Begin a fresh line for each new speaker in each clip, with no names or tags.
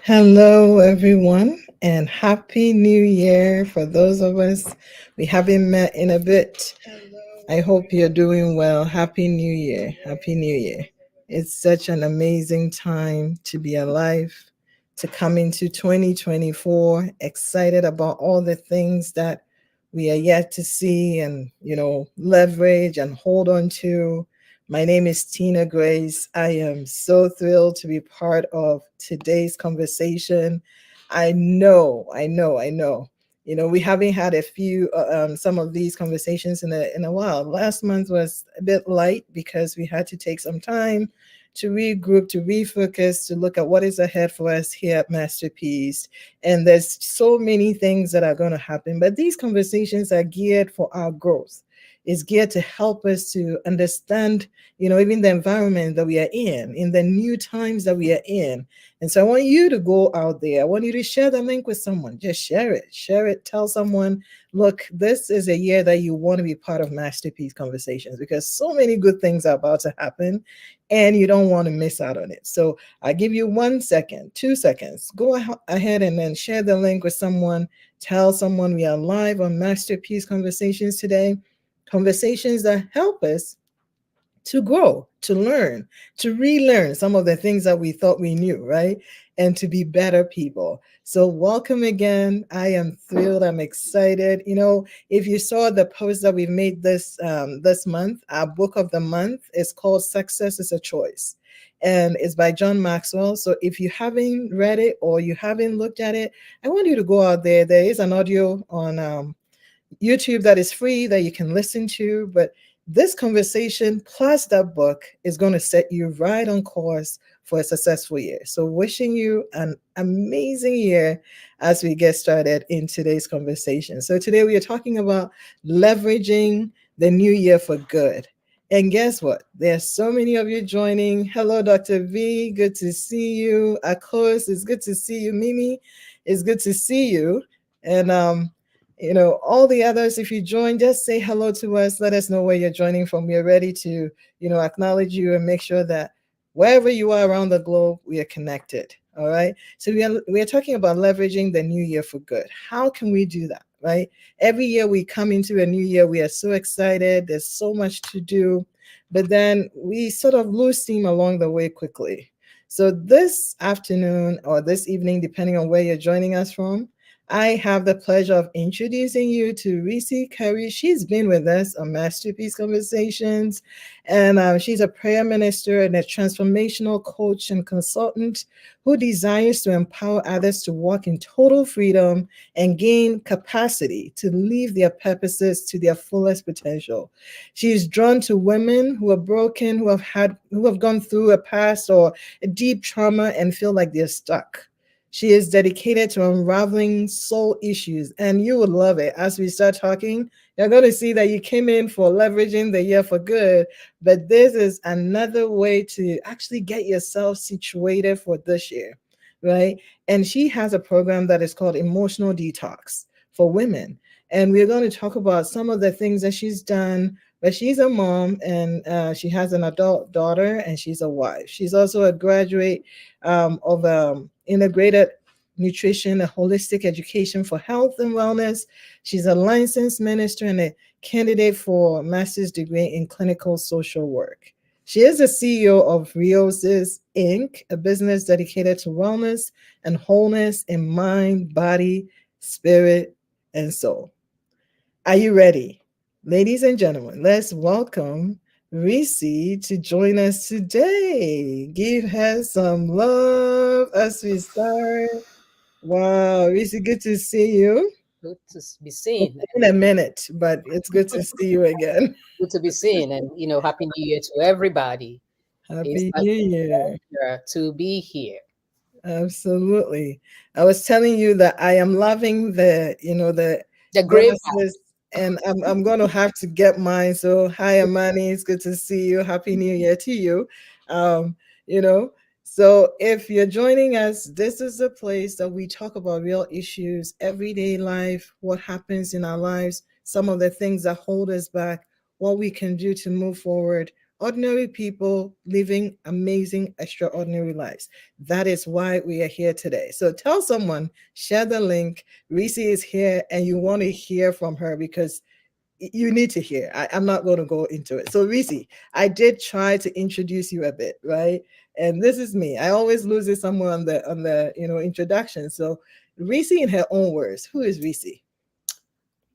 Hello, everyone, and Happy New Year for those of us we haven't met in a bit. I hope you're doing well. Happy New Year. Happy New Year. It's such an amazing time to be alive, to come into 2024, excited about all the things that we are yet to see and, leverage and hold on to. My name is Tina Grace. I am so thrilled to be part of today's conversation. I know. We haven't had some of these conversations in a while. Last month was a bit light because we had to take some time to regroup, to refocus, to look at what is ahead for us here at Masterpiece. And there's so many things that are going to happen, but these conversations are geared for our growth. Is geared to help us to understand, even the environment that we are in the new times that we are in. And so I want you to go out there. I want you to share the link with someone. Just share it. Tell someone, look, this is a year that you want to be part of Masterpiece Conversations because so many good things are about to happen and you don't want to miss out on it. So I give you 1 second, 2 seconds. Go ahead and then share the link with someone. Tell someone we are live on Masterpiece Conversations today. Conversations that help us to grow, to learn, to relearn some of the things that we thought we knew, right? And to be better people. So welcome again. I am thrilled. I'm excited. If you saw the post that we've made this month, our book of the month is called Success is a Choice. And it's by John Maxwell. So if you haven't read it or you haven't looked at it, I want you to go out there. There is an audio on YouTube that is free that you can listen to. But this conversation plus that book is going to set you right on course for a successful year. So wishing you an amazing year as we get started in today's conversation. So today we are talking about leveraging the new year for good. And guess what? There's so many of you joining. Hello, Dr. V. Good to see you. Akos, it's good to see you. Mimi, it's good to see you. And all the others, if you join, just say hello to us. Let us know where you're joining from. We're ready to, acknowledge you and make sure that wherever you are around the globe, we are connected. All right. So we are talking about leveraging the new year for good. How can we do that? Right. Every year we come into a new year, we are so excited. There's so much to do, but then we sort of lose steam along the way quickly. So this afternoon or this evening, depending on where you're joining us from, I have the pleasure of introducing you to Rissi. Carrey. She's been with us on Masterpiece Conversations, and she's a prayer minister and a transformational coach and consultant who desires to empower others to walk in total freedom and gain capacity to live their purposes to their fullest potential. She is drawn to women who are broken, who have gone through a past or a deep trauma and feel like they're stuck. She is dedicated to unraveling soul issues, and you will love it. As we start talking, you're going to see that you came in for leveraging the year for good, but this is another way to actually get yourself situated for this year, right? And she has a program that is called Emotional Detox for women. And we're going to talk about some of the things that she's done, but she's a mom and she has an adult daughter and she's a wife. She's also a graduate of integrated nutrition and holistic education for health and wellness. She's a licensed minister and a candidate for master's degree in clinical social work. She is the CEO of Risoasis Inc., a business dedicated to wellness and wholeness in mind, body, spirit, and soul. Are you ready? Ladies and gentlemen, let's welcome Rissi to join us today. Give her some love as we start. Wow, Rissi, good to see you.
Good to be
It's
seen.
been a minute, but it's good to see you again.
Good to be seen. And, Happy New Year to everybody. It's
Happy
a
New Year.
pleasure to be here.
Absolutely. I was telling you that I am loving the
The gray mask.
glasses, and I'm going to have to get mine. So hi, Amani. It's good to see you. Happy New Year to you. Um, you know, so if you're joining us, this is a place that we talk about real issues, everyday life, what happens in our lives, some of the things that hold us back, what we can do to move forward. Ordinary people living amazing, extraordinary lives. That is why we are here today. So tell someone, share the link. Rissi is here and you want to hear from her because you need to hear. I'm not going to go into it. So Rissi, I did try to introduce you a bit, right? And this is me. I always lose it somewhere on the introduction. So Rissi in her own words, who is Rissi?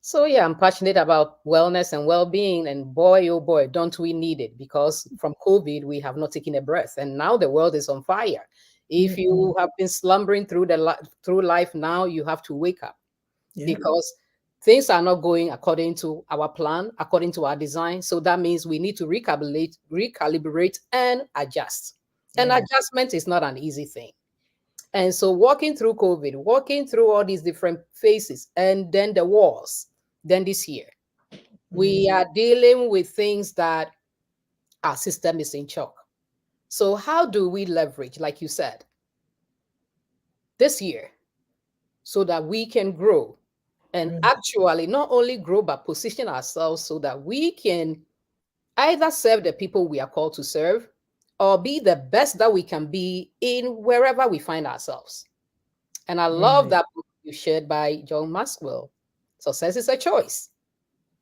So, yeah, I'm passionate about wellness and well being. And boy, oh boy, don't we need it, because from COVID, we have not taken a breath. And now the world is on fire. If
Mm-mm.
you have been slumbering through life now, you have to wake up,
Yeah.
because things are not going according to our plan, according to our design. So that means we need to recalibrate, and adjust. And
Yeah.
adjustment is not an easy thing. And so, walking through COVID, walking through all these different phases, and then the wars, then this year, we
Mm.
are dealing with things that our system is in shock. So, how do we leverage, like you said, this year so that we can grow, and
Right.
actually not only grow, but position ourselves so that we can either serve the people we are called to serve, or be the best that we can be in wherever we find ourselves? And I love
Right.
that book you shared by John Maxwell. Success is a choice.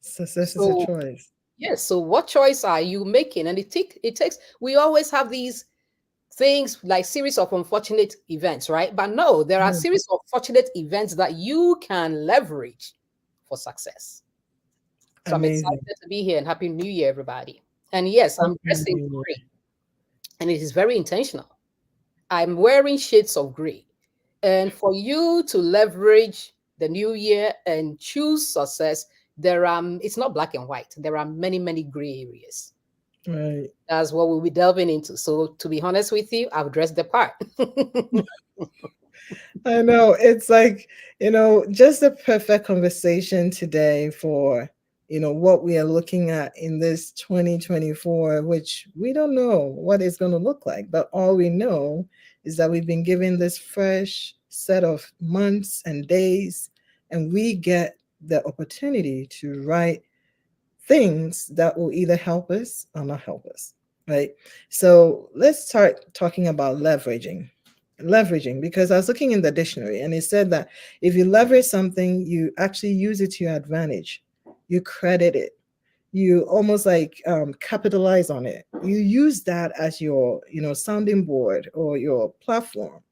Success is a
So,
choice.
yes, so what choice are you making? And it takes, we always have these things like series of unfortunate events, right? But no, there are
Yeah.
series of fortunate events that you can leverage for success. So I'm
Amazing.
excited to be here, and happy new year, everybody. And yes, I'm
Happy
dressed in
New
gray, and it is very intentional. I'm wearing shades of gray. And for you to leverage the new year and choose success, it's not black and white. There are many, many gray areas.
Year. Right.
That's what we'll be delving into. So, to be honest with you, I've dressed the part.
I know. It's like, just a perfect conversation today for, what we are looking at in this 2024, which we don't know what it's going to look like. But all we know is that we've been given this fresh set of months and days, and we get the opportunity to write things that will either help us or not help us, right? So let's start talking about leveraging. Leveraging, because I was looking in the dictionary and it said that if you leverage something, you actually use it to your advantage. You credit it. You almost like capitalize on it. You use that as your, sounding board or your platform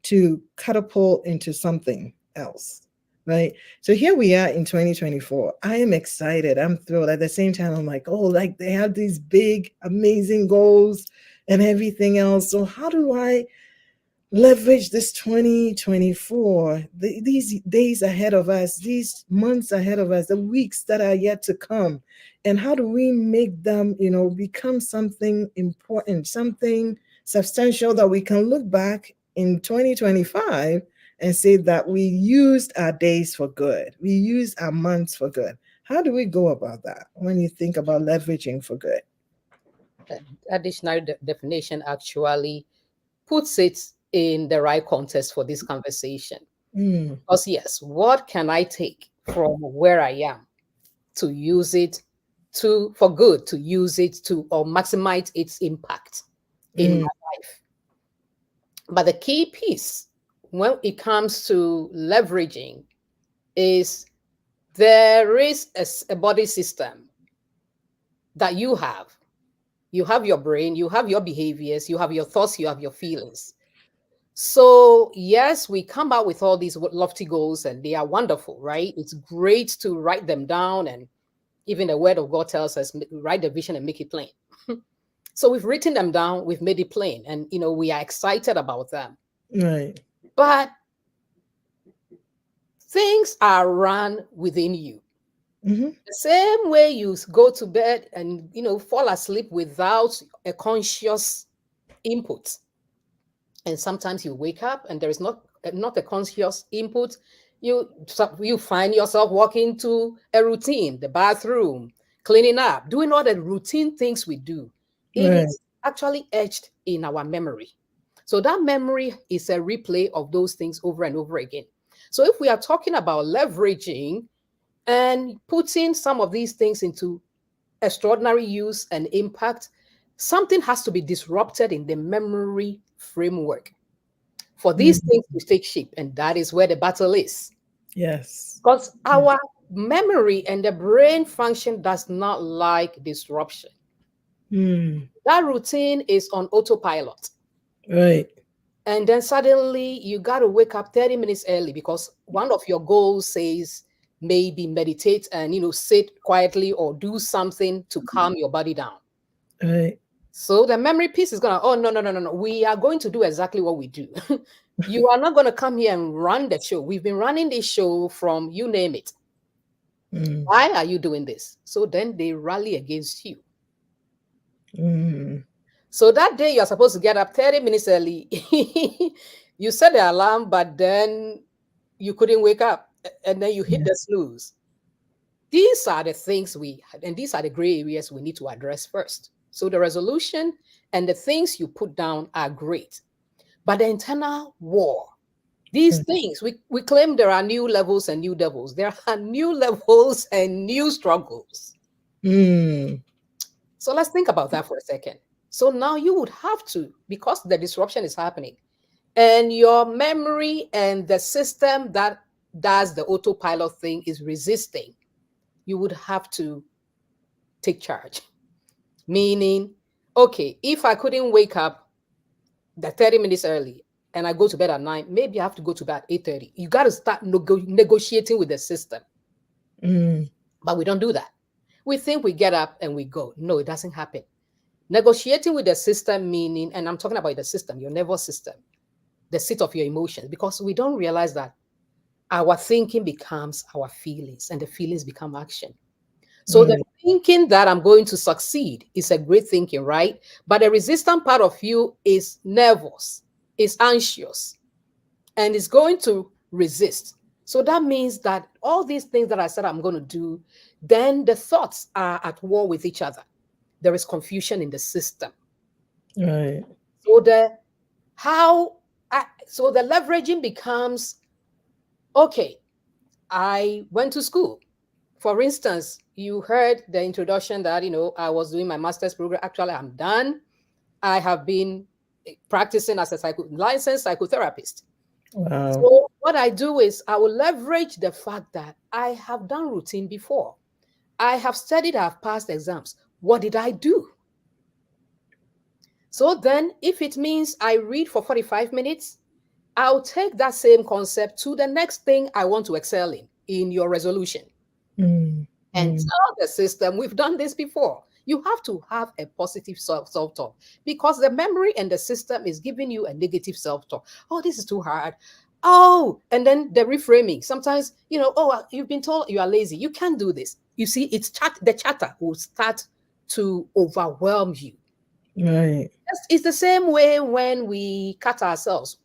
to catapult into something else, right? So here we are in 2024. I am excited. I'm thrilled. At the same time, I'm like, oh, like they have these big, amazing goals and everything else. So how do I leverage this 2024, these days ahead of us, these months ahead of us, the weeks that are yet to come, and how do we make them become something important, something substantial that we can look back in 2025 and say that we used our days for good, we used our months for good? How do we go about that when you think about leveraging for good?
That dictionary definition actually puts it in the right context for this conversation.
Mm,
Because, yes, what can I take from where I am to use it for good, to use it to or maximize its impact in
mm,
my life? But the key piece when it comes to leveraging is there is a body system that you have. You have your brain, you have your behaviors, you have your thoughts, you have your feelings. So, yes, we come out with all these lofty goals and they are wonderful, right? It's great to write them down. And even the word of God tells us, write the vision and make it plain. So we've written them down, we've made it plain, and we are excited about them.
Right.
But things are run within you.
Mm-hmm.
The same way you go to bed and fall asleep without a conscious input. And sometimes you wake up and there is not a conscious input. You find yourself walking to a routine, the bathroom, cleaning up, doing all the routine things we do. It
Right.
is actually etched in our memory. So that memory is a replay of those things over and over again. So if we are talking about leveraging and putting some of these things into extraordinary use and impact, something has to be disrupted in the memory framework for these
Mm.
things to take shape. And that is where the battle is.
Yes.
Because
Yeah.
our memory and the brain function does not like disruption.
Mm.
That routine is on autopilot.
Right.
And then suddenly you got to wake up 30 minutes early because one of your goals says maybe meditate and sit quietly or do something to calm your body down.
Right.
So the memory piece is gonna, oh no, no, no, no, no. We are going to do exactly what we do. You are not gonna come here and run the show. We've been running this show from you name it.
Mm.
Why are you doing this? So then they rally against you.
Mm.
So that day you're supposed to get up 30 minutes early. You set the alarm, but then you couldn't wake up. And then you hit
Yeah.
the snooze. These are the things and these are the gray areas we need to address first. So the resolution and the things you put down are great. But the internal war, these
Mm.
things, we claim there are new levels and new devils. There are new levels and new struggles.
Mm.
So let's think about that for a second. So now you would have to, because the disruption is happening, and your memory and the system that does the autopilot thing is resisting, you would have to take charge. Meaning, okay, if I couldn't wake up the 30 minutes early and I go to bed at 9, maybe I have to go to bed at 8:30. You got to start negotiating with the system.
Mm.
But we don't do that. We think we get up and we go. No, it doesn't happen. Negotiating with the system, meaning, and I'm talking about the system, your nervous system, the seat of your emotions, because we don't realize that our thinking becomes our feelings and the feelings become action. So the
Right.
thinking that I'm going to succeed is a great thinking, right? But the resistant part of you is nervous, is anxious, and is going to resist. So that means that all these things that I said I'm going to do, then the thoughts are at war with each other. There is confusion in the system.
Right.
So so the leveraging becomes, okay, I went to school. For instance, you heard the introduction that, I was doing my master's program. Actually, I'm done. I have been practicing as a licensed psychotherapist.
Wow.
So what I do is I will leverage the fact that I have done routine before. I have studied, I have passed exams. What did I do? So then if it means I read for 45 minutes, I'll take that same concept to the next thing I want to excel in your resolution.
Mm.
And
Mm.
tell the system, we've done this before. You have to have a positive self-talk because the memory and the system is giving you a negative self-talk. Oh, this is too hard. Oh, and then the reframing. Sometimes, oh, you've been told you are lazy. You can't do this. You see, the chatter will start to overwhelm you.
Right.
It's the same way when we cut ourselves.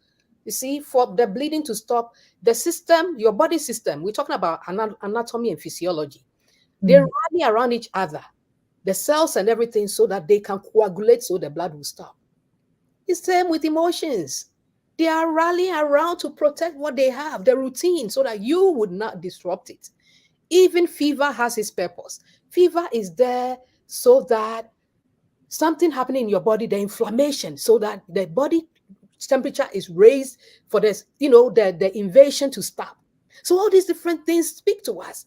You see, for the bleeding to stop, the system, your body system, we're talking about anatomy and physiology. They
Mm.
rally around each other, the cells and everything, so that they can coagulate so the blood will stop. It's the same with emotions. They are rallying around to protect what they have, the routine, so that you would not disrupt it. Even fever has its purpose. Fever is there so that something happening in your body, the inflammation, so that the body temperature is raised for this, the invasion to stop. So all these different things speak to us.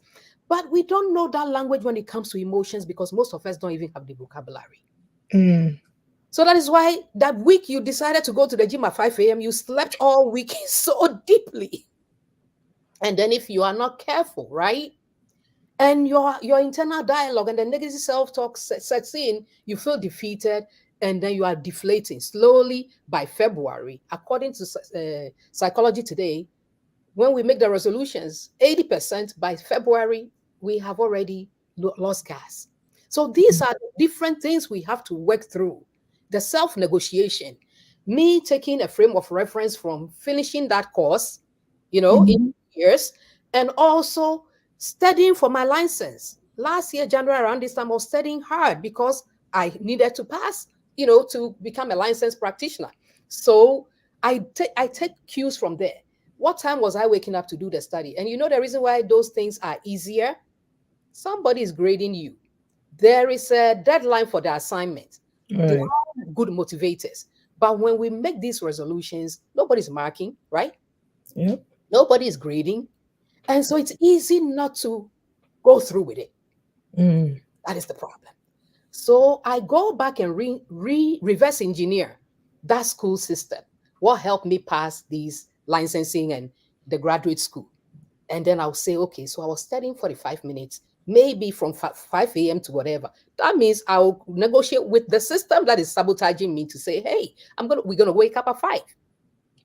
But we don't know that language when it comes to emotions because most of us don't even have the vocabulary.
Mm.
So that is why that week you decided to go to the gym at 5 a.m., you slept all week so deeply. And then if you are not careful, right? And your internal dialogue and the negative self-talk sets in, you feel defeated, and then you are deflating slowly by February. According to Psychology Today, when we make the resolutions, 80% by February, we have already lost gas. So these are the different things we have to work through. The self negotiation, me taking a frame of reference from finishing that course, in
Mhm.
years, and also studying for my license. Last year, January, around this time, I was studying hard because I needed to pass, to become a licensed practitioner. So I take cues from there. What time was I waking up to do the study? And the reason why those things are easier? Somebody is grading you. There is a deadline for the assignment. They
Right.
are good motivators. But when we make these resolutions, nobody's marking, right?
Yep.
Nobody is grading. And so it's easy not to go through with it.
Mm.
That is the problem. So I go back and reverse engineer that school system. What helped me pass these licensing and the graduate school? And then I'll say, okay, so I was studying 45 minutes, maybe from 5 a.m. to whatever. That means I'll negotiate with the system that is sabotaging me to say, hey, we're gonna wake up at 5.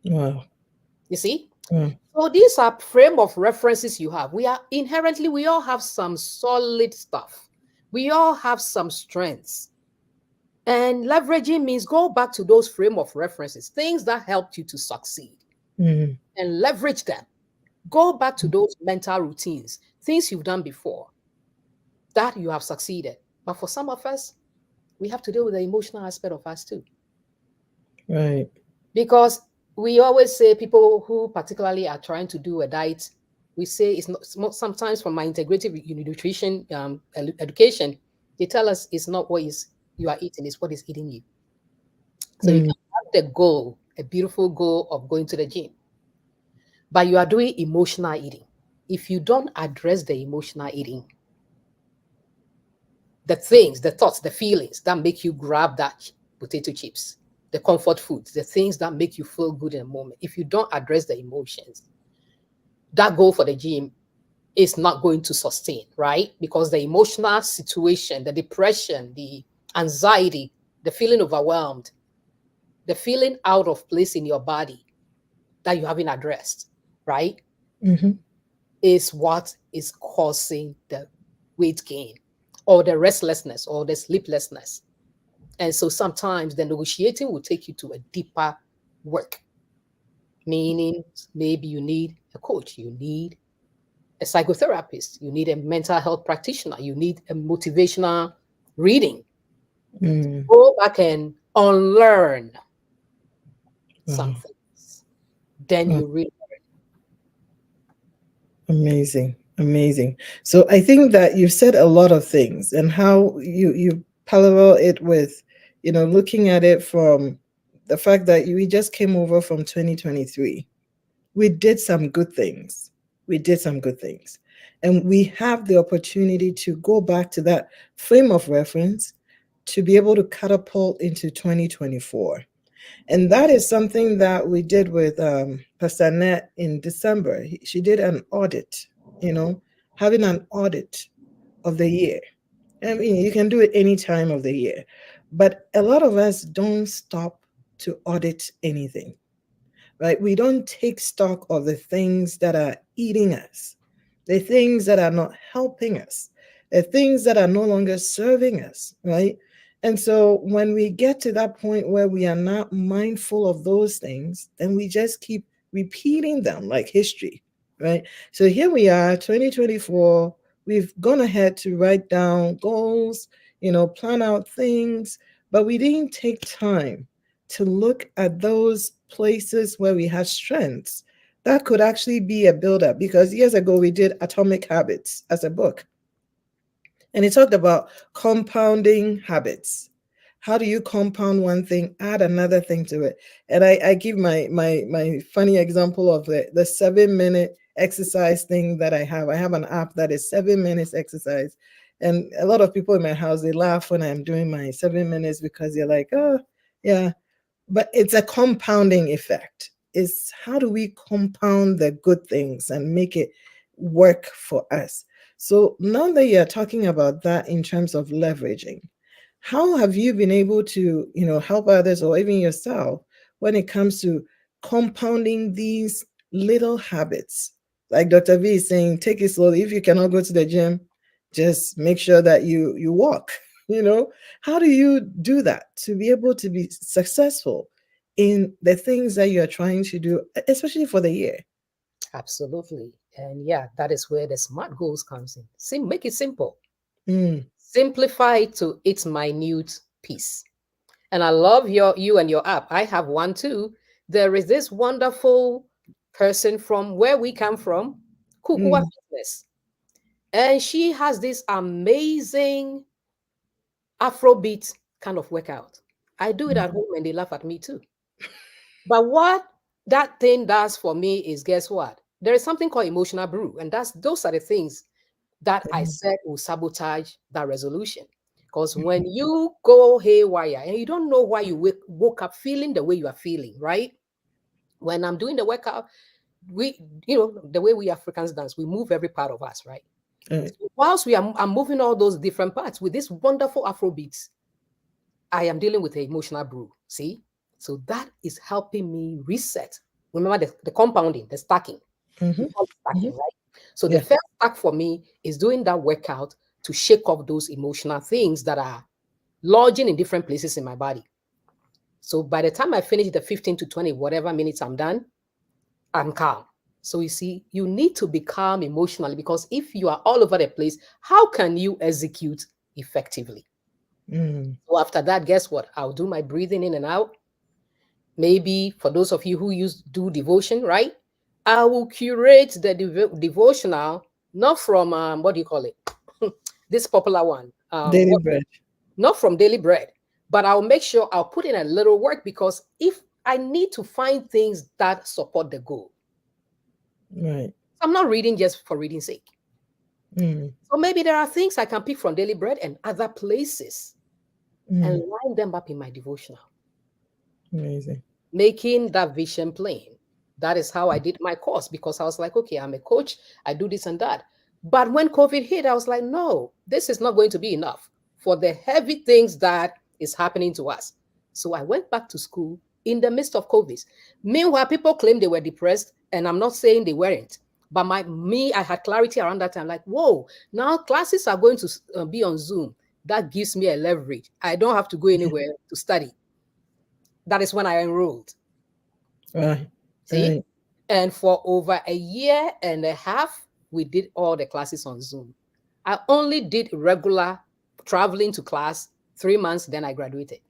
Wow.
You see?
Wow.
So these are frame of references you have. We all have some solid stuff. We all have some strengths. And leveraging means go back to those frame of references, things that helped you to succeed,
Mm.
and leverage them. Go back to those mental routines, things you've done before that you have succeeded. But for some of us, we have to deal with the emotional aspect of us too.
Right.
Because we always say people who particularly are trying to do a diet, we say it's not sometimes from my integrative nutrition education, they tell us it's not what is you are eating, it's what is eating you. So you
Mm.
can have the goal, a beautiful goal of going to the gym, but you are doing emotional eating. If you don't address the emotional eating, the things, the thoughts, the feelings that make you grab that potato chips, the comfort foods, the things that make you feel good in a moment, if you don't address the emotions, that goal for the gym is not going to sustain, right? Because the emotional situation, the depression, the anxiety, the feeling overwhelmed, the feeling out of place in your body that you haven't addressed, right,
Mhm.
is what is causing the weight gain or the restlessness or the sleeplessness. And so sometimes the negotiating will take you to a deeper work, meaning maybe you need a coach, you need a psychotherapist, you need a mental health practitioner, you need a motivational reading.
Mm.
Go back and unlearn some
Wow.
things. Then
Wow.
you really.
Amazing. Amazing. So I think that you've said a lot of things and how you parallel it with, looking at it from the fact that we just came over from 2023. We did some good things. We did some good things. And we have the opportunity to go back to that frame of reference to be able to catapult into 2024. And that is something that we did with Pastor Net in December. She did an audit, you know, having an audit of the year. I mean, you can do it any time of the year, but a lot of us don't stop to audit anything, right? We don't take stock of the things that are eating us, the things that are not helping us, the things that are no longer serving us, right? And so when we get to that point where we are not mindful of those things, then we just keep repeating them like history, right? So here we are, 2024. We've gone ahead to write down goals, plan out things, but we didn't take time to look at those places where we have strengths. That could actually be a buildup because years ago we did Atomic Habits as a book, and it talked about compounding habits. How do you compound one thing, add another thing to it? And I give my funny example of the 7 minute exercise thing that I have. I have an app that is 7 minutes exercise. And a lot of people in my house, they laugh when I'm doing my 7 minutes because they're like, oh, yeah, but it's a compounding effect. Is how do we compound the good things and make it work for us? So now that you're talking about that in terms of leveraging, how have you been able to, help others or even yourself when it comes to compounding these little habits? Like Dr. V is saying, take it slowly. If you cannot go to the gym, just make sure that you walk. You know, how do you do that to be able to be successful in the things that you're trying to do, especially for the year?
Absolutely. And yeah, that is where the smart goals comes in. Make it simple.
Mm,
Simplify it to its minute piece. And I love you and your app. I have one too. There is this wonderful person from where we come from, Kukua
mm,
Fitness. And she has this amazing Afrobeat kind of workout. I do it at
mm,
home and they laugh at me too. But what that thing does for me is, guess what? There is something called emotional brew, and those are the things that I
mm,
said will sabotage that resolution. Because when you go haywire and you don't know why you woke up feeling the way you are feeling, right? When I'm doing the workout, we, the way we Africans dance, we move every part of us, right?
right,
So whilst I'm moving all those different parts with this wonderful Afro beats, I am dealing with the emotional brew. See? So that is helping me reset. Remember the compounding, the stacking. We
mhm,
call it stacking,
mhm.
right? So the
Yeah.
first stack for me is doing that workout to shake off those emotional things that are lodging in different places in my body. So by the time I finish the 15 to 20, whatever minutes I'm done, I'm calm. So you see, you need to be calm emotionally because if you are all over the place, how can you execute effectively?
Mm,
So after that, guess what? I'll do my breathing in and out. Maybe for those of you who do devotion, right? I will curate the devotional, not from what do you call it? This popular one.
daily bread.
Not from Daily Bread, but I'll make sure I'll put in a little work because if I need to find things that support the goal,
Right.
I'm not reading just for reading's sake.
Mm,
So maybe there are things I can pick from Daily Bread and other places and
mm,
line them up in my devotional,
amazing.
making that vision plain. That is how I did my course because I was like, okay, I'm a coach, I do this and that. But when COVID hit, I was like, no, this is not going to be enough for the heavy things that is happening to us. So I went back to school in the midst of COVID. Meanwhile, people claim they were depressed, and I'm not saying they weren't. But I had clarity around that time. Like, whoa, now classes are going to be on Zoom. That gives me a leverage. I don't have to go anywhere to study. That is when I enrolled.
Right.
See?
Right.
And for over a year and a half, we did all the classes on Zoom. I only did regular traveling to class 3 months, then I graduated.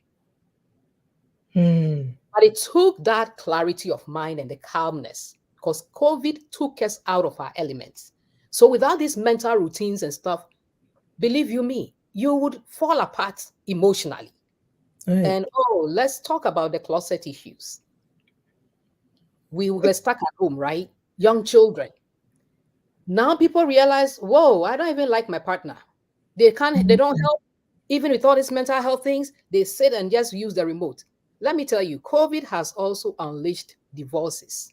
Mm,
But it took that clarity of mind and the calmness because COVID took us out of our elements. So without these mental routines and stuff, believe you me, you would fall apart emotionally.
right.
And oh, let's talk about the closet issues. We were stuck at home, right? Young children. Now people realize, whoa, I don't even like my partner. They don't
Mm,
help. Even with all these mental health things, they sit and just use the remote. Let me tell you, COVID has also unleashed divorces.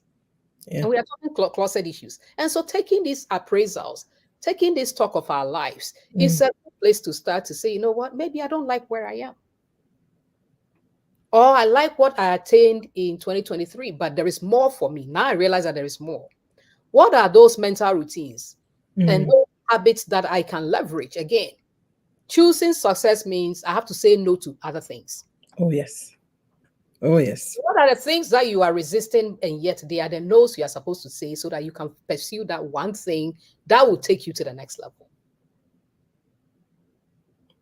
yeah.
And we are talking closet issues. And so taking these appraisals, taking this talk of our lives is
Mm,
a good place to start to say, you know what, maybe I don't like where I am. Or I like what I attained in 2023, but there is more for me. Now I realize that there is more. What are those mental routines and
mm.
those habits that I can leverage? Again, choosing success means I have to say no to other things.
Oh, yes. Oh, yes.
What are the things that you are resisting, and yet they are the no's you are supposed to say so that you can pursue that one thing that will take you to the next level?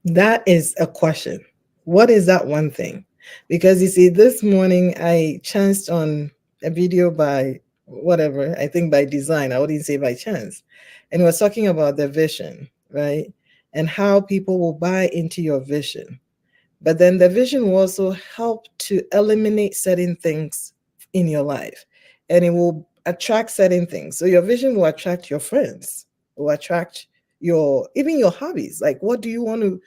That is a question. What is that one thing? Because you see, this morning I chanced on a video by whatever, I think by design, I wouldn't say by chance. And it was talking about the vision, right? And how people will buy into your vision. But then the vision will also help to eliminate certain things in your life. And it will attract certain things. So your vision will attract your friends, will attract your even your hobbies. Like, what do you want to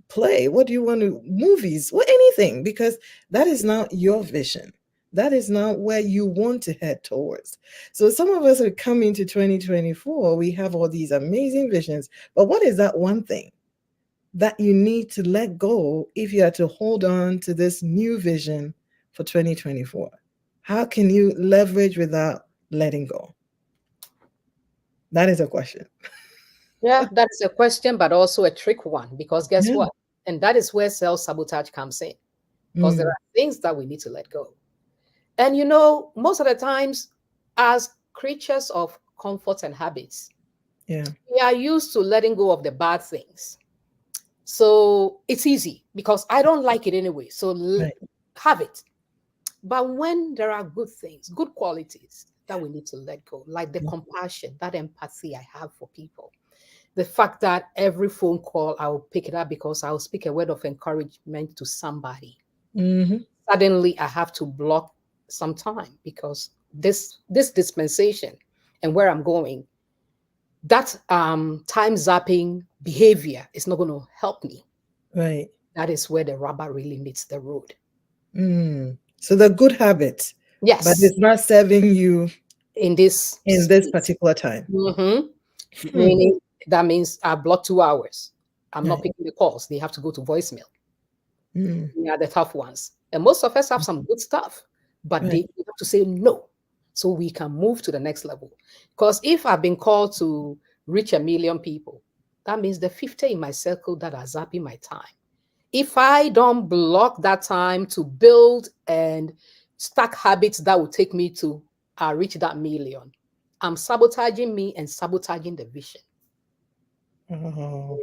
play? What do you want to movies? What anything? Because that is not your vision. That is not where you want to head towards. So some of us are coming to 2024. We have all these amazing visions, but what is that one thing that you need to let go if you are to hold on to this new vision for 2024? How can you leverage without letting go? That is a question.
Yeah, that's a question, but also a trick one, because guess
Yeah.
what? And that is where self sabotage comes in, because there
Mm,
are things that we need to let go. And most of the times, as creatures of comfort and habits,
yeah.
we are used to letting go of the bad things. So it's easy because I don't like it anyway. So
Right.
have it. But when there are good things, good qualities that we need to let go, like the compassion, that empathy I have for people, the fact that every phone call I'll pick it up because I'll speak a word of encouragement to somebody.
Mm-hmm.
Suddenly I have to block some time because this dispensation and where I'm going, that time zapping behavior is not going to help me.
Right.
That is where the rubber really meets the road.
Mm. So the good habits, but
Yes,
it's not serving you
in this
in this
space.
particular time.
Mhm.
Hmm.
Meaning that means I block 2 hours. I'm not
Right.
picking the calls. They have to go to voicemail.
Mm.
Yeah, the tough ones. And most of us have some good stuff, but
Right.
we have to say no so we can move to the next level. Because if I've been called to reach 1 million people, that means the 50 in my circle that are zapping my time. If I don't block that time to build and stack habits that will take me to reach that million, I'm sabotaging me and sabotaging the vision.
Oh.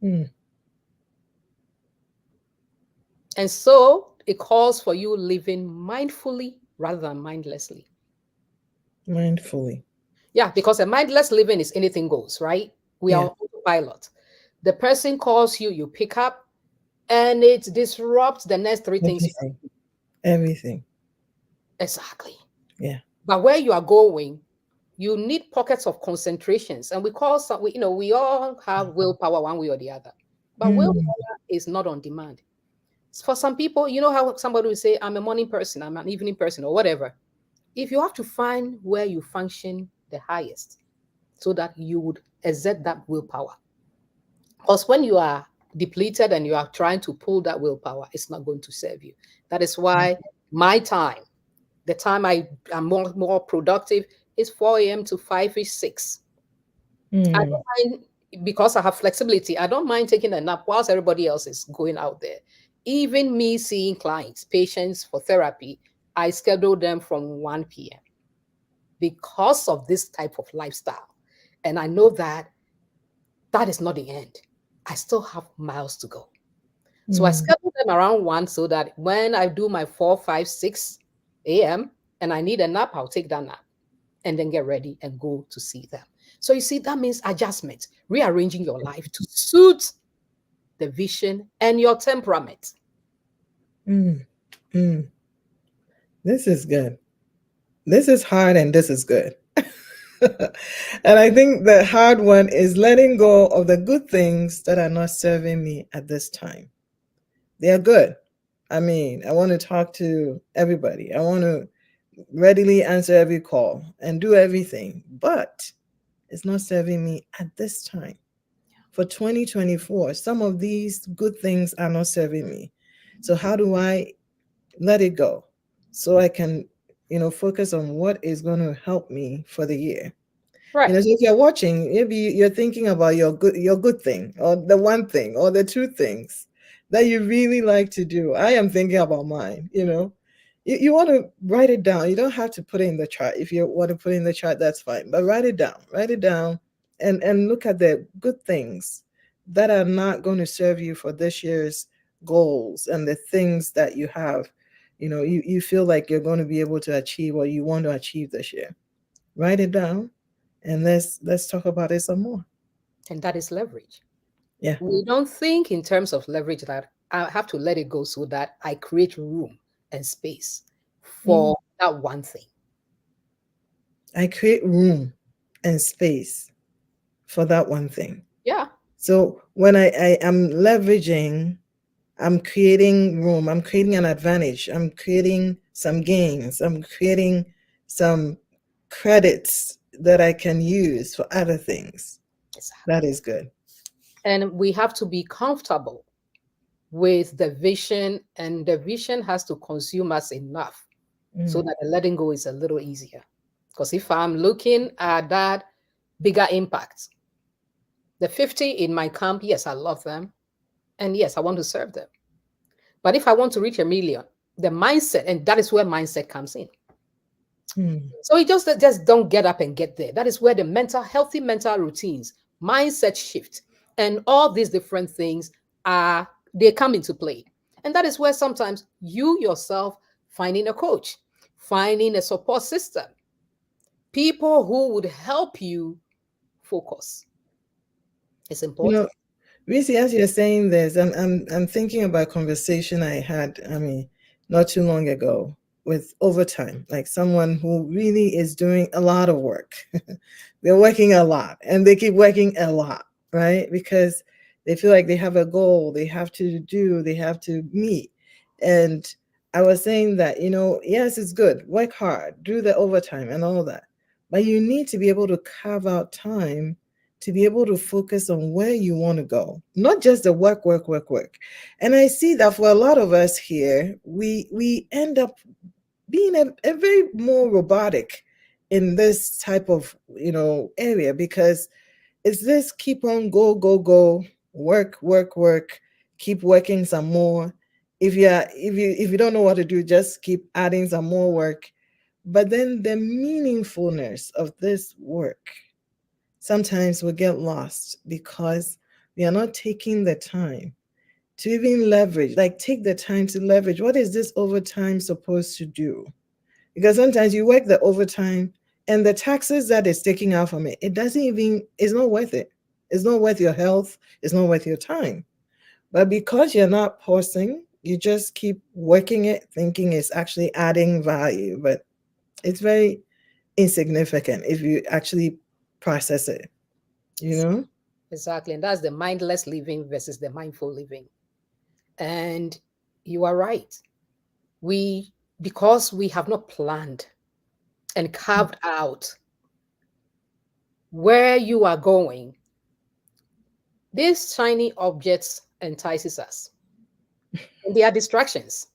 Mm.
And so it calls for you living mindfully rather than mindlessly.
Mindfully.
Yeah, because a mindless living is anything goes, right? We are
Yeah.
on autopilot. The person calls you, you pick up, and it disrupts the next three things.
Everything. Everything.
Exactly.
Yeah.
But where you are going, you need pockets of concentrations. And we call some, we all have willpower one way or the other. But
Mm.
willpower is not on demand. For some people, you know how somebody will say, I'm a morning person, I'm an evening person, or whatever. If you have to find where you function the highest so that you would exert that willpower. Because when you are depleted and you are trying to pull that willpower, it's not going to serve you. That is why my time, the time I am more productive, is 4 a.m. to 5 ish 6. I
Mm.
don't mind because I have flexibility. I don't mind taking a nap whilst everybody else is going out there. Even me seeing clients, patients for therapy, I schedule them from 1 p.m. because of this type of lifestyle. And I know that that is not the end. I still have miles to go. So I
Mm.
schedule them around 1 so that when I do my 4, 5, 6 a.m. and I need a nap, I'll take that nap and then get ready and go to see them. So you see, that means adjustment, rearranging your life to suit the vision and your temperament.
Mm. Mm. This is good. This is hard and this is good. And I think the hard one is letting go of the good things that are not serving me at this time. They are good. I mean, I want to talk to everybody. I want to readily answer every call and do everything, but it's not serving me at this time. For 2024, some of these good things are not serving me. So, how do I let it go so I can, focus on what is going to help me for the year?
Right.
So if you're watching, maybe you're thinking about your good thing or the one thing or the two things that you really like to do. I am thinking about mine. You want to write it down. You don't have to put it in the chart. If you want to put it in the chart, that's fine. But write it down. Write it down and look at the good things that are not going to serve you for this year's goals and the things that you have. You feel like you're going to be able to achieve or you want to achieve this year. Write it down and let's talk about it some more.
And that is leverage.
Yeah.
We don't think in terms of leverage that I have to let it go so that I create room and space
Mm.
for that one thing.
I create room. and space for that one thing.
Yeah.
So when I am leveraging, I'm creating room, I'm creating an advantage, I'm creating some gains, I'm creating some credits that I can use for other things. That is good.
And we have to be comfortable with the vision, and the vision has to consume us enough so
Mm,
that the letting go is a little easier. Because if I'm looking at that bigger impact, the 50 in my camp, yes, I love them. And yes, I want to serve them. But if I want to reach a million, the mindset, and that is where mindset comes in.
mm.
So it just don't get up and get there. That is where the healthy mental routines, mindset shift, and all these different things are they come into play. And that is where sometimes you yourself finding a coach, finding a support system, people who would help you focus is
You know,
important.
Rissi, as you're saying this, I'm thinking about a conversation I had, I mean, not too long ago with overtime, like someone who really is doing a lot of work. They're working a lot and they keep working a lot, right? Because they feel like they have a goal, they have to do, they have to meet. And I was saying that, yes, it's good, work hard, do the overtime and all that. But you need to be able to carve out time to be able to focus on where you want to go, not just the work, work, work, work. And I see that for a lot of us here, we end up being a very more robotic in this type of area because it's this keep on go go go work work work, keep working some more. If you don't know what to do, just keep adding some more work. But then the meaningfulness of this work sometimes we get lost because we are not taking the time to even leverage, like take the time to leverage what is this overtime supposed to do? Because sometimes you work the overtime and the taxes that is taking out from it, it doesn't even, it's not worth it. It's not worth your health, it's not worth your time. But because you're not pausing, you just keep working it, thinking it's actually adding value, but it's very insignificant if you actually process it, you know?
Exactly. And that's the mindless living versus the mindful living. And you are right. We, because we have not planned and carved out where you are going, these shiny objects entices us. And they are distractions.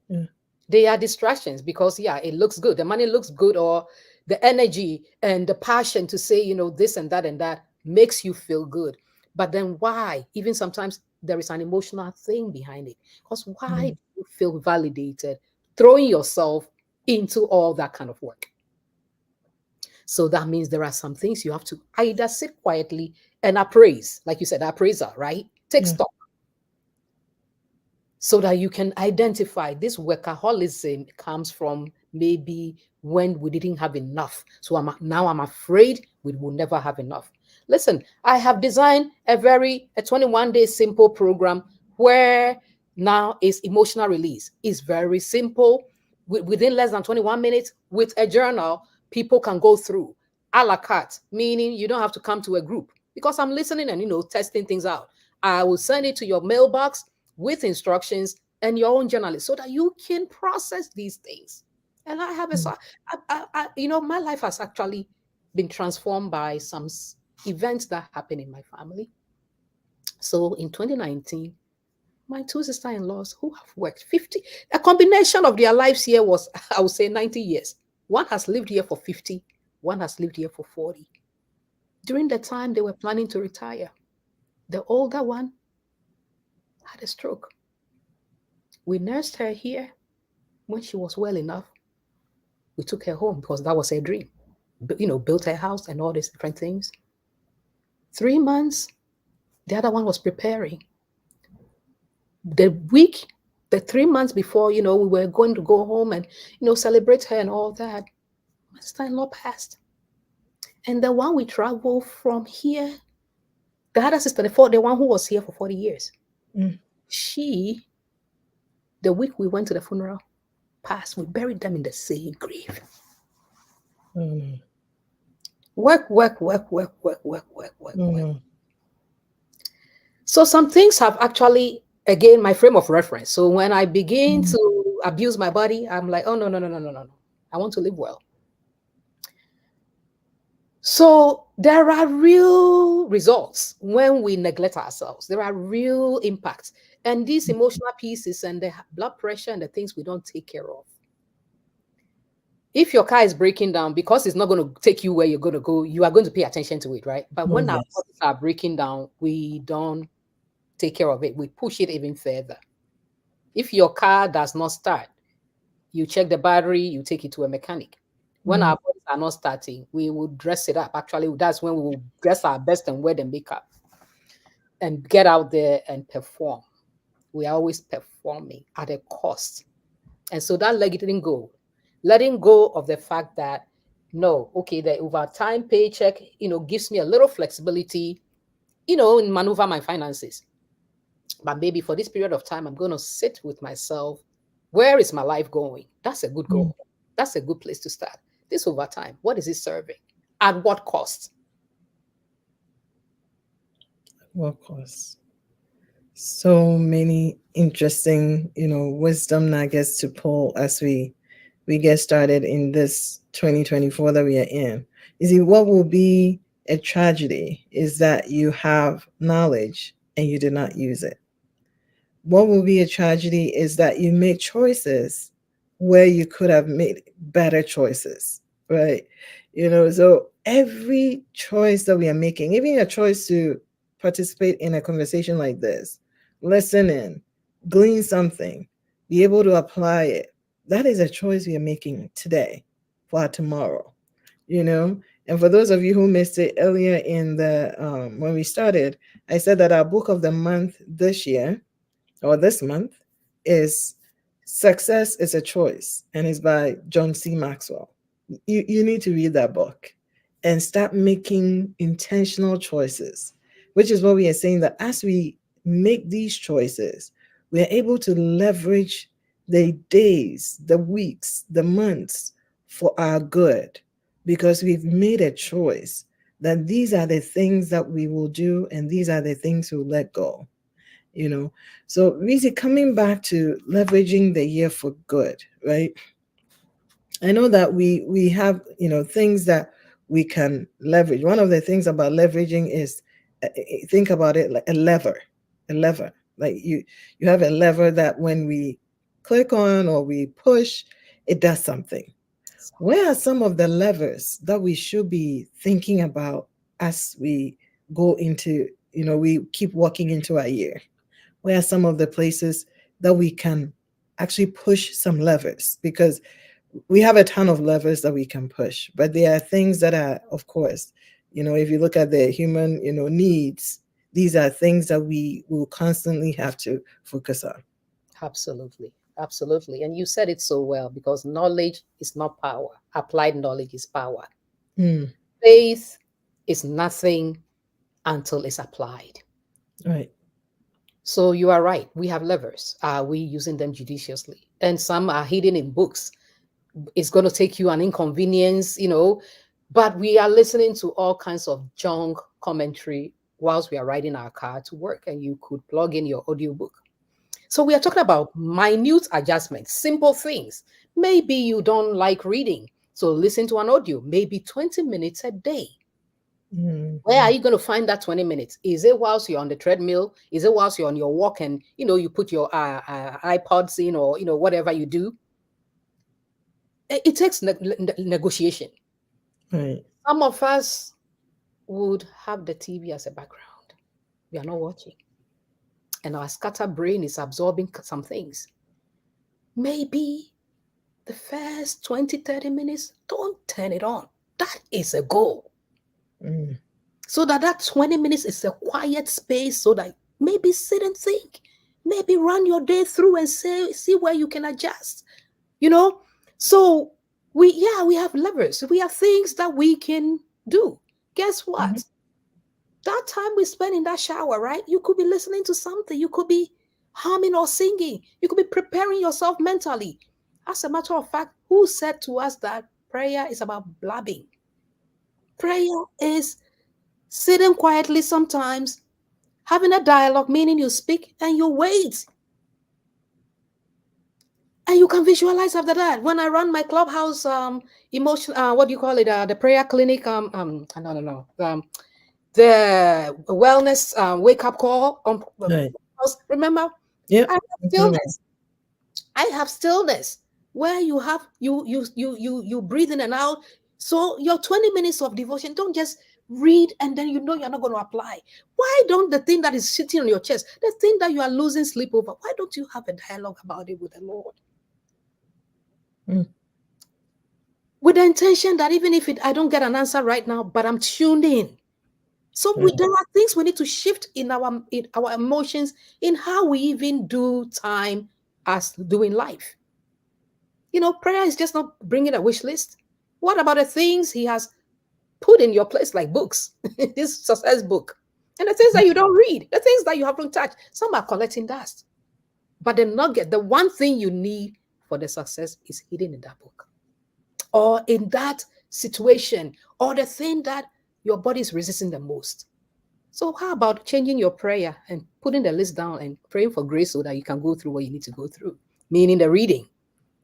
Yeah.
They are distractions because yeah, it looks good. The money looks good, or the energy and the passion to say, this and that makes you feel good. But then why? Even sometimes there is an emotional thing behind it. Because why
Mm.
do you feel validated throwing yourself into all that kind of work? So that means there are some things you have to either sit quietly and appraise, like you said, appraiser, right? Take
Yeah.
stock so that you can identify this workaholism comes from maybe when we didn't have enough. So now I'm afraid we will never have enough. Listen, I have designed a 21-day simple program where now is emotional release. It's very simple. Within less than 21 minutes with a journal, people can go through a la carte, meaning you don't have to come to a group because I'm listening and testing things out. I will send it to your mailbox with instructions and your own journalist so that you can process these things. And I have a,
Mm.
so- my life has actually been transformed by some events that happened in my family. So in 2019, my two sister-in-laws who have worked 50, a combination of their lives here was, I would say, 90 years. One has lived here for 50, one has lived here for 40. During the time they were planning to retire, the older one had a stroke. We nursed her here. When she was well enough, we took her home because that was her dream. Built her house and all these different things. 3 months, the other one was preparing. The week, the 3 months before, we were going to go home and, celebrate her and all that, my sister-in-law passed. And the one we traveled from here, the other sister, the one who was here for 40 years,
Mm.
she, the week we went to the funeral, passed. We buried them in the same grave.
Mm.
Work, work, work, work, work, work, work, work, work.
Mm,
So some things have actually, again, my frame of reference. So when I begin
mm,
to abuse my body, I'm like, oh, no, no, no, no, no, no, no. I want to live well. So there are real results when we neglect ourselves. There are real impacts. And these emotional pieces and the blood pressure and the things we don't take care of. If your car is breaking down, because it's not going to take you where you're going to go, you are going to pay attention to it, right? But
oh
when our
yes.
bodies are breaking down, we don't take care of it. We push it even further. If your car does not start, you check the battery, you take it to a mechanic. When
Mm,
our bodies are not starting, we will dress it up. Actually, that's when we will dress our best and wear the makeup and get out there and perform. We are always performing at a cost. And so that letting go of the fact that no, okay, the overtime paycheck, gives me a little flexibility, in maneuver my finances. But maybe for this period of time, I'm going to sit with myself. Where is my life going? That's a good
mm.
goal. That's a good place to start. This overtime, what is it serving? At what cost?
Of course. So many interesting, wisdom nuggets to pull as we get started in this 2024 that we are in. You see, what will be a tragedy is that you have knowledge and you did not use it. What will be a tragedy is that you make choices where you could have made better choices, right? So every choice that we are making, even a choice to participate in a conversation like this, listen in, glean something, be able to apply it, that is a choice we are making today for tomorrow, you know? And for those of you who missed it earlier in the when we started, I said that our book of the month this year or this month is Success is a Choice, and it's by John C. Maxwell. You need to read that book and start making intentional choices, which is what we are saying that as we make these choices, we are able to leverage the days, the weeks, the months for our good because we've made a choice that these are the things that we will do and these are the things we'll let go you know so really coming back to leveraging the year for good, right? I know that we have things that we can leverage. One of the things about leveraging is think about it like a lever. Like you have a lever that when we click on or we push, it does something. Where are some of the levers that we should be thinking about as we go into we keep walking into our year? Where are some of the places that we can actually push some levers? Because we have a ton of levers that we can push, but there are things that are, of course, if you look at the human, needs, these are things that we will constantly have to focus on.
Absolutely. Absolutely. And you said it so well because knowledge is not power. Applied knowledge is power.
Mm,
Faith is nothing until it's applied.
right.
So you are right. We have levers. Are we using them judiciously? And some are hidden in books. It's going to take you an inconvenience, but we are listening to all kinds of junk commentary whilst we are riding our car to work, and you could plug in your audiobook. So we are talking about minute adjustments, simple things. Maybe you don't like reading, so listen to an audio, maybe 20 minutes a day.
Mm,
Where are you going to find that 20 minutes? Is it whilst you're on the treadmill? Is it whilst you're on your walk and you put your iPods in, or whatever you do? It takes negotiation.
right.
Some of us would have the TV as a background. We are not watching, and our scattered brain is absorbing some things. Maybe the first 20, 30 minutes, don't turn it on. That is a goal.
Mm,
So that 20 minutes is a quiet space, so that maybe sit and think. Maybe run your day through and see where you can adjust. You know? So we have levers. We have things that we can do. Guess
mhm,
what? That time we spend in that shower, right? You could be listening to something. You could be humming or singing. You could be preparing yourself mentally. As a matter of fact, who said to us that prayer is about blabbing? Prayer is sitting quietly sometimes, having a dialogue, meaning you speak and you wait. And you can visualize after that. When I run my clubhouse emotion, what do you call it? The prayer clinic, no, no, no. The wellness wake up call on
Right.
remember, I
Yep.
have stillness. I have stillness where you have you breathe in and out. So your 20 minutes of devotion, don't just read and then you know you're not going to apply. Why don't the thing that is sitting on your chest, the thing that you are losing sleep over, why don't you have a dialogue about it with the Lord?
Mm.
With the intention that even if I don't get an answer right now, but I'm tuned in. So
Right.
there are things we need to shift in our emotions, in how we even do time as doing life. Prayer is just not bringing a wish list. What about the things He has put in your place, like books, this success book, and the things that you don't read, the things that you haven't touched? Some are collecting dust, but the nugget, the one thing you need for the success, is hidden in that book or in that situation or the thing that your body is resisting the most. So, how about changing your prayer and putting the list down and praying for grace so that you can go through what you need to go through? Meaning the reading,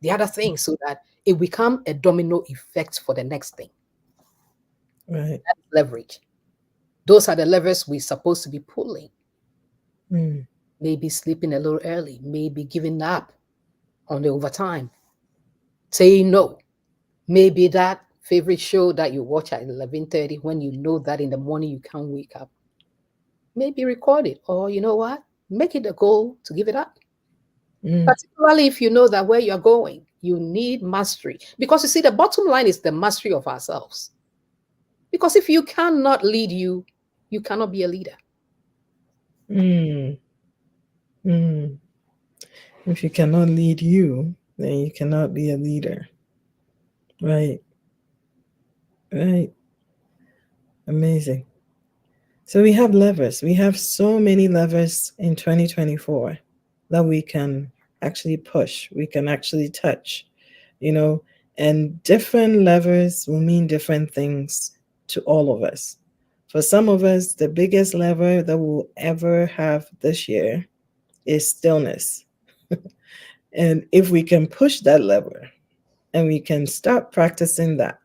the other things, so that it become a domino effect for the next thing.
Right.
That's leverage. Those are the levers we're supposed to be pulling.
Mm.
Maybe sleeping a little early, maybe giving up on the overtime, saying no. Maybe that favorite show that you watch at 11:30 when you know that in the morning you can't wake up. Maybe record it, or you know what? Make it a goal to give it up.
Mm.
Particularly if you know that where you're going, you need mastery. Because you see, the bottom line is the mastery of ourselves. Because if you cannot lead you, you cannot be a leader.
Mm. Mm. If you cannot lead you, then you cannot be a leader. Right. Right. Amazing. So we have levers. We have so many levers in 2024 that we can actually push, we can actually touch, you know, and different levers will mean different things to all of us. For some of us, the biggest lever that we'll ever have this year is stillness. And if we can push that lever and we can start practicing that,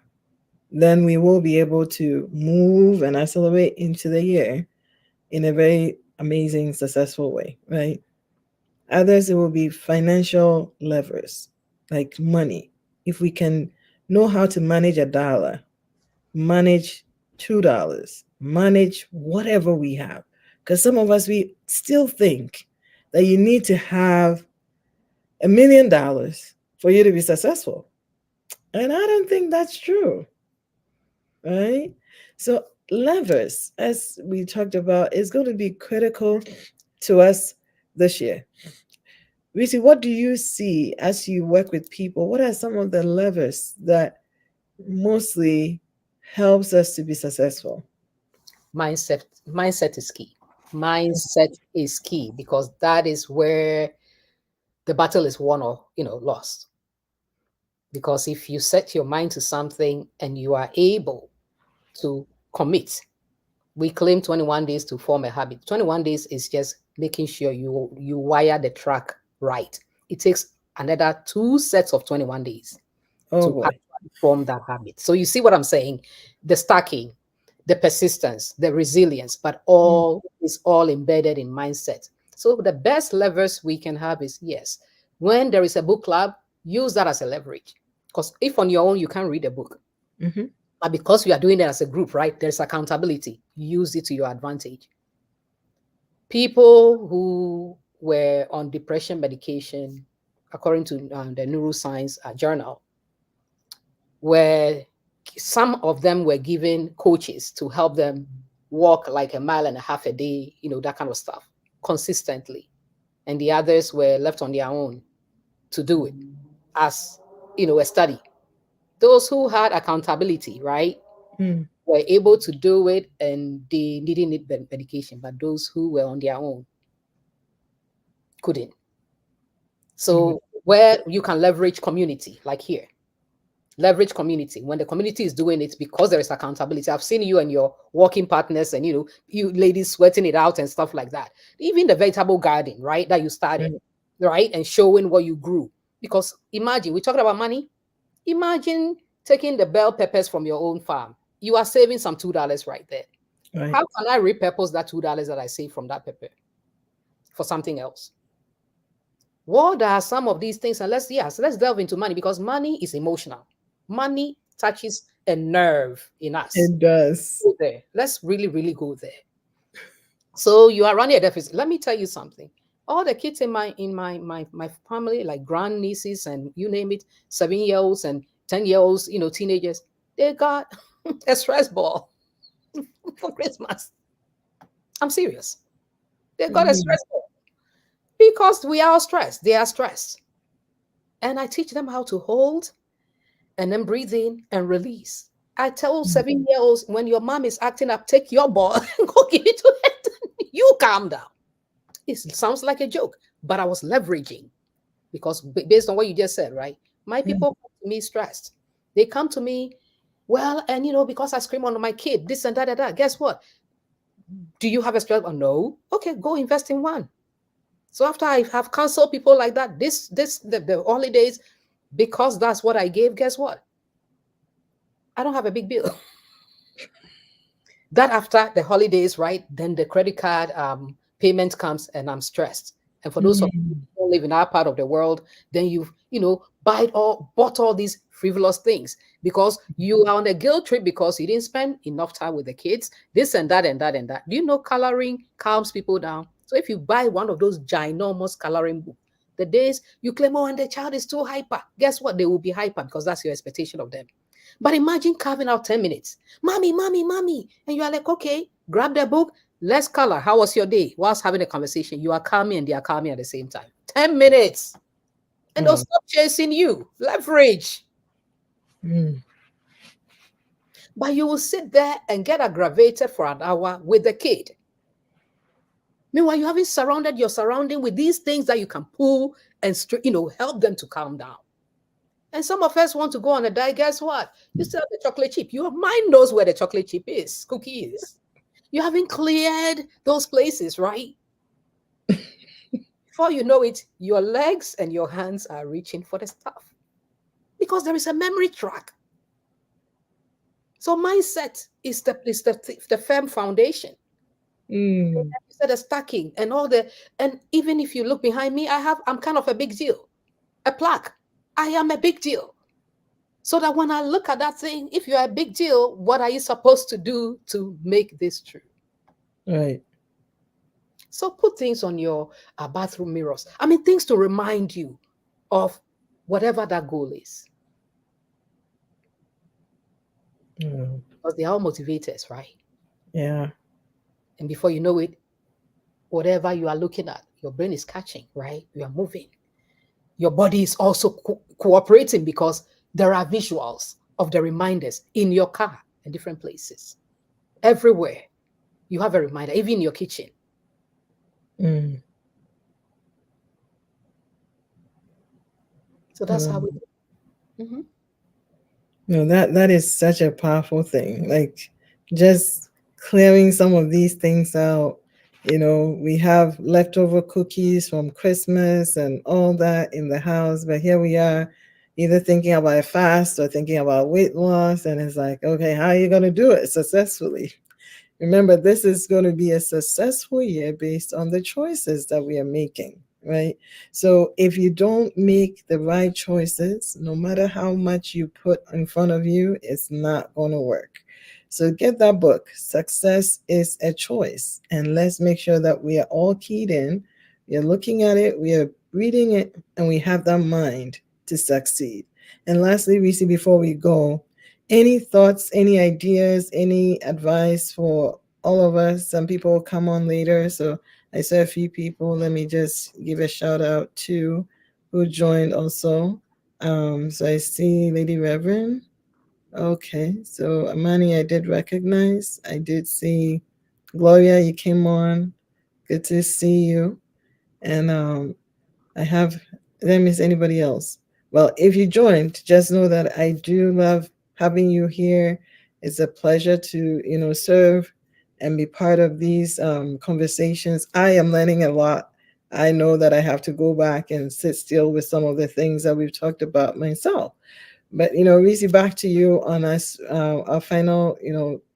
then we will be able to move and accelerate into the year in a very amazing, successful way, right? Others, it will be financial levers, like money. If we can know how to manage $1, manage $2, manage whatever we have. Because some of us, we still think that you need to have $1 million for you to be successful. And I don't think that's true, right? So, levers, as we talked about, is going to be critical to us this year. Rissi, what do you see as you work with people? What are some of the levers that mostly helps us to be successful?
Mindset is key. Mindset is key because that is where the battle is won or lost. Because if you set your mind to something and you are able to commit, we claim 21 days to form a habit. 21 days is just making sure you wire the track right. It takes another 2 sets of 21 days
Oh
to
boy.
actually form that habit. So you see what I'm saying? The stacking, the persistence, the resilience, but
Mm.
all is all embedded in mindset. So the best levers we can have is, yes, when there is a book club, use that as a leverage. Because if on your own you can't read a book,
Mm-hmm.
but because we are doing it as a group, right? There's accountability. Use it to your advantage. People who were on depression medication, according to the neuroscience journal, where some of them were given coaches to help them walk like a mile and a half a day, that kind of stuff consistently. And the others were left on their own to do it as, a study. Those who had accountability, right,
Mm.
were able to do it and they didn't need medication, but those who were on their own couldn't.
Mm.
So, where you can leverage community, like here, Leverage community. When the community is doing it, because there is accountability. I've seen you and your working partners, and you ladies sweating it out and stuff like that. Even the vegetable garden, right, that you started,
Right.
right, and showing what you grew. Because imagine, we're talking about money. Imagine taking the bell peppers from your own farm. You are saving some $2 right there.
Right.
How can I repurpose that $2 that I saved from that pepper for something else? What are some of these things? And let's delve into money, because money is emotional. Money touches a nerve in us.
It does.
Go there. Let's really, really go there. So you are running a deficit. Let me tell you something. All the kids in my family, like grand nieces and you name it, 7 year olds and 10 year olds, teenagers, they got a stress ball for Christmas. I'm serious. They got a
Mm.
stress ball because we are stressed. They are stressed. And I teach them how to hold and then breathe in and release. I tell 7 year olds, when your mom is acting up, take your ball and go give it to her. You calm down. It sounds like a joke, but I was leveraging because based on what you just said, right? My
Mm.
people come to me stressed. They come to me, well, and because I scream on my kid, this and that, and that. Guess what? Do you have a stress? Oh, no. Okay, go invest in one. So after I have counseled people like that, the holidays, because that's what I gave, guess what? I don't have a big bill. That after the holidays, right? Then the credit card payment comes and I'm stressed. And for those of you
Mm.
who don't live in our part of the world, then you've, bought all these frivolous things because you are on a guilt trip because you didn't spend enough time with the kids, this and that and that and that. Do you know coloring calms people down? So if you buy one of those ginormous coloring books, the days you claim, oh, and the child is too hyper, guess what? They will be hyper because that's your expectation of them. But imagine carving out 10 minutes. Mommy, mommy, mommy. And you are like, okay, grab the book. Let's color. How was your day? Whilst having a conversation, you are calming and they are calming at the same time. 10 minutes. And they'll
Wow.
stop chasing you. Leverage.
Mm.
But you will sit there and get aggravated for an hour with the kid. Meanwhile, you haven't surrounded your surrounding with these things that you can pull and help them to calm down. And some of us want to go on a diet. Guess what? You still have the chocolate chip. Your mind knows where the chocolate chip is, cookie is. You haven't cleared those places, right? Before you know it, your legs and your hands are reaching for the stuff because there is a memory track. So mindset is the firm foundation.
Mm.
Instead of stacking and all and even if you look behind me, I'm kind of a big deal. A plaque. I am a big deal. So that when I look at that thing, if you're a big deal, what are you supposed to do to make this true?
Right.
So put things on your bathroom mirrors. I mean, things to remind you of whatever that goal is.
Mm.
Because they are all motivators, right?
Yeah.
And before you know it, whatever you are looking at, your brain is catching, right? You are moving. Your body is also cooperating because there are visuals of the reminders in your car in different places. Everywhere you have a reminder, even in your kitchen.
Mm.
So that's how we
Um,
do. Mhm.
no, that is such a powerful thing. Like just clearing some of these things out. We have leftover cookies from Christmas and all that in the house, but here we are, either thinking about a fast or thinking about weight loss, and it's like, okay, how are you going to do it successfully? Remember, this is going to be a successful year based on the choices that we are making, right? So if you don't make the right choices, no matter how much you put in front of you, it's not going to work. So get that book, Success is a Choice. And let's make sure that we are all keyed in. We are looking at it, we are reading it, and we have that mind to succeed. And lastly, Rissi, before we go, any thoughts, any ideas, any advice for all of us? Some people will come on later. So I saw a few people. Let me just give a shout out to who joined also. So I see Lady Reverend. Okay. So Amani, I did recognize. I did see Gloria, you came on. Good to see you. And I have, did I miss anybody else? Well, if you joined, just know that I do love having you here. It's a pleasure to, serve and be part of these conversations. I am learning a lot. I know that I have to go back and sit still with some of the things that we've talked about myself. But Reese, back to you on us, our final,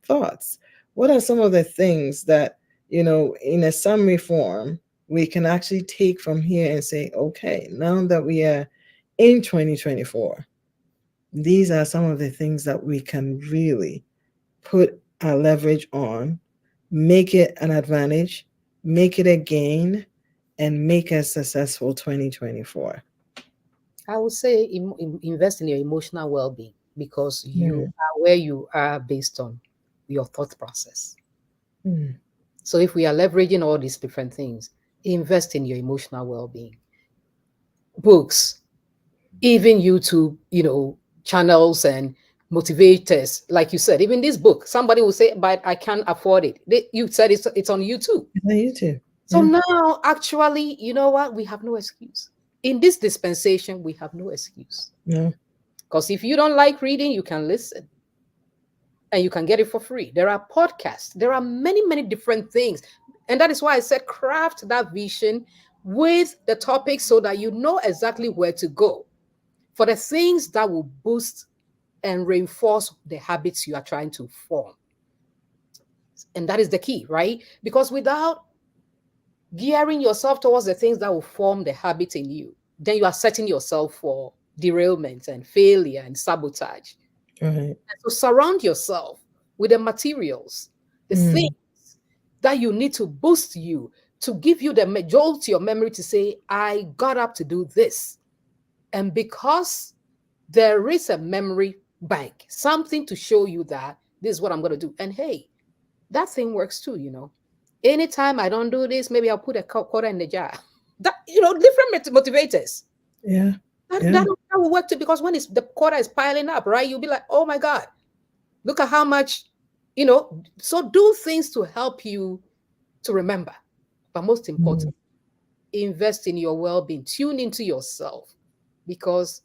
thoughts. What are some of the things that in a summary form we can actually take from here and say, okay, now that we are in 2024, these are some of the things that we can really put our leverage on, make it an advantage, make it a gain, and make a successful 2024.
I would say invest in your emotional well-being because you
Hmm.
are where you are based on your thought process.
Hmm.
So if we are leveraging all these different things, invest in your emotional well-being. Books, even YouTube, channels and motivators, like you said, even this book, somebody will say, but I can't afford it. You said it's on YouTube.
Is that you too?
So
Yeah.
now, actually, you know what? We have no excuse. In this dispensation, we have no excuse.
No.
Because if you don't like reading, you can listen and you can get it for free. There are podcasts, there are many, many different things. And that is why I said craft that vision with the topic so that you know exactly where to go for the things that will boost and reinforce the habits you are trying to form. And that is the key, right? Because without gearing yourself towards the things that will form the habit in you, then you are setting yourself for derailment and failure and sabotage.
Right.
And so surround yourself with the materials, the things
Mm.
that you need to boost you, to give you the jolt to your memory to say, I got up to do this. And because there is a memory bank, something to show you that this is what I'm going to do. And hey, that thing works too. Anytime I don't do this, maybe I'll put a quarter in the jar. Different motivators.
Yeah.
That,
Yeah.
that, that will work too because when the quarter is piling up, right? You'll be like, oh my God, look at how much. So do things to help you to remember. But most
Mm.
important, invest in your well being, tune into yourself. Because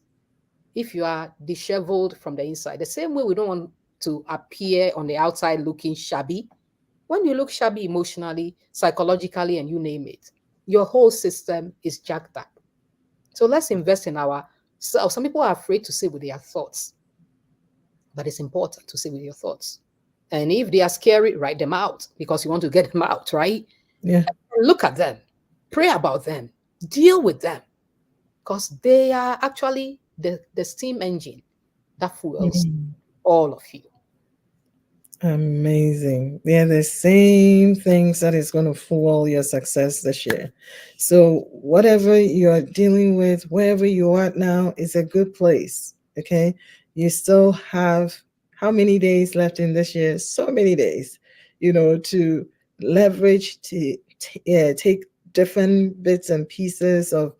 if you are disheveled from the inside, the same way we don't want to appear on the outside looking shabby, when you look shabby emotionally, psychologically, and you name it, your whole system is jacked up. So let's invest in our self. Some people are afraid to sit with their thoughts, but it's important to sit with your thoughts. And if they are scary, write them out because you want to get them out, right?
Yeah.
Look at them, pray about them, deal with them because they are actually the steam engine that fuels
Mm.
all of you.
Amazing. They're the same things that is going to fuel your success this year. So, whatever you're dealing with, wherever you are now, is a good place. Okay. You still have how many days left in this year? So many days, to leverage, to yeah, take different bits and pieces of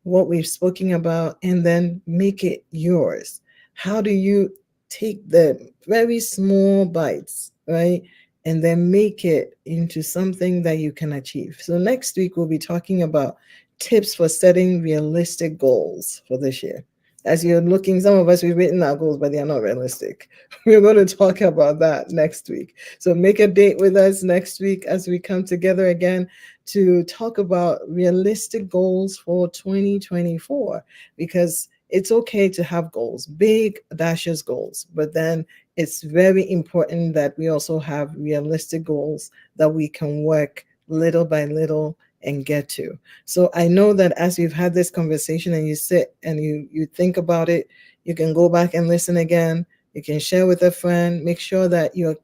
what we've spoken about and then make it yours. How do you take the very small bites, right? And then make it into something that you can achieve. So, next week, we'll be talking about tips for setting realistic goals for this year. As you're looking, some of us, we've written our goals, but they are not realistic. We're going to talk about that next week. So, make a date with us next week as we come together again to talk about realistic goals for 2024 because it's okay to have goals, big, audacious goals, but then it's very important that we also have realistic goals that we can work little by little and get to. So I know that as we've had this conversation and you sit and you think about it, you can go back and listen again. You can share with a friend. Make sure that you're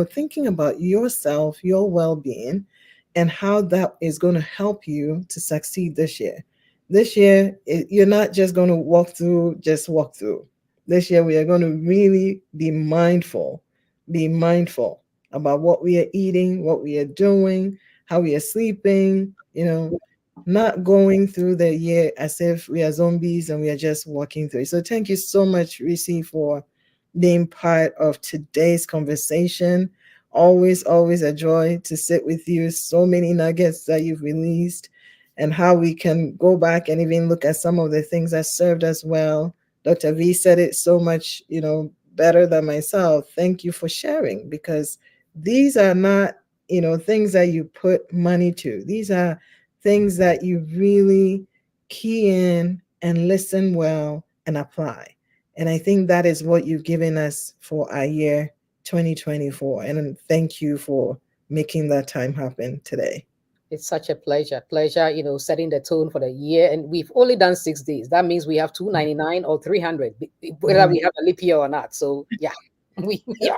thinking about yourself, your well-being, and how that is going to help you to succeed this year. This year, you're not just going to just walk through. This year, we are going to really be mindful about what we are eating, what we are doing, how we are sleeping, not going through the year as if we are zombies and we are just walking through. So, thank you so much, Rissi, for being part of today's conversation. Always, always a joy to sit with you. So many nuggets that you've released. and how we can go back and even look at some of the things that served us well. Dr. V said it so much, better than myself. Thank you for sharing, because these are not, things that you put money to. These are things that you really key in and listen well and apply. And I think that is what you've given us for our year 2024. And thank you for making that time happen today.
It's such a pleasure. Pleasure, setting the tone for the year. And we've only done 6 days. That means we have 299 or 300, whether
Yeah.
we have a leap year or not. So, yeah, yeah,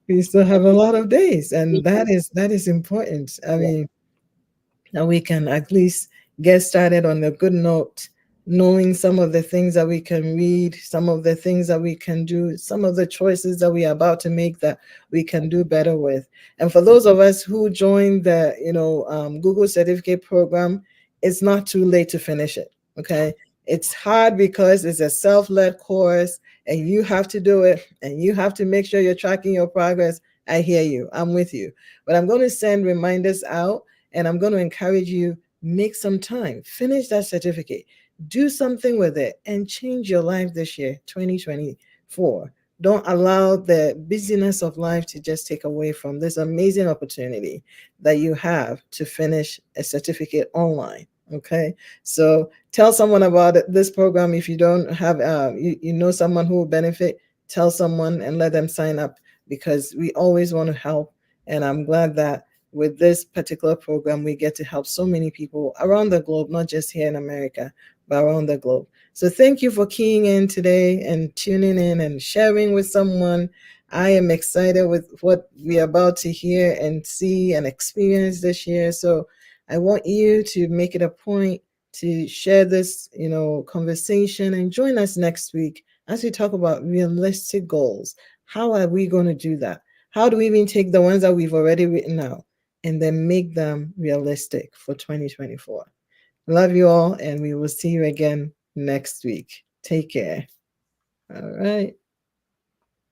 We still have a lot of days,
we
and
do.
that is important. I
Yeah.
mean, that we can at least get started on a good note, knowing some of the things that we can read, some of the things that we can do, some of the choices that we are about to make that we can do better with. And for those of us who joined the Google certificate program, it's not too late to finish it. Okay, it's hard because it's a self-led course, and you have to do it, and you have to make sure you're tracking your progress. I hear you. I'm with you. But I'm going to send reminders out, and I'm going to encourage you, make some time, finish that certificate, do something with it, and change your life this year, 2024. Don't allow the busyness of life to just take away from this amazing opportunity that you have to finish a certificate online. Okay, so tell someone about this program. If you don't have, you know someone who will benefit, tell someone and let them sign up, because we always want to help. And I'm glad that with this particular program, we get to help so many people around the globe, not just here in America, but around the globe. So thank you for keying in today and tuning in and sharing with someone. I am excited with what we're about to hear and see and experience this year. So I want you to make it a point to share this, conversation, and join us next week as we talk about realistic goals. How are we going to do that? How do we even take the ones that we've already written out and then make them realistic for 2024? Love you all, and we will see you again next week. Take care. All right.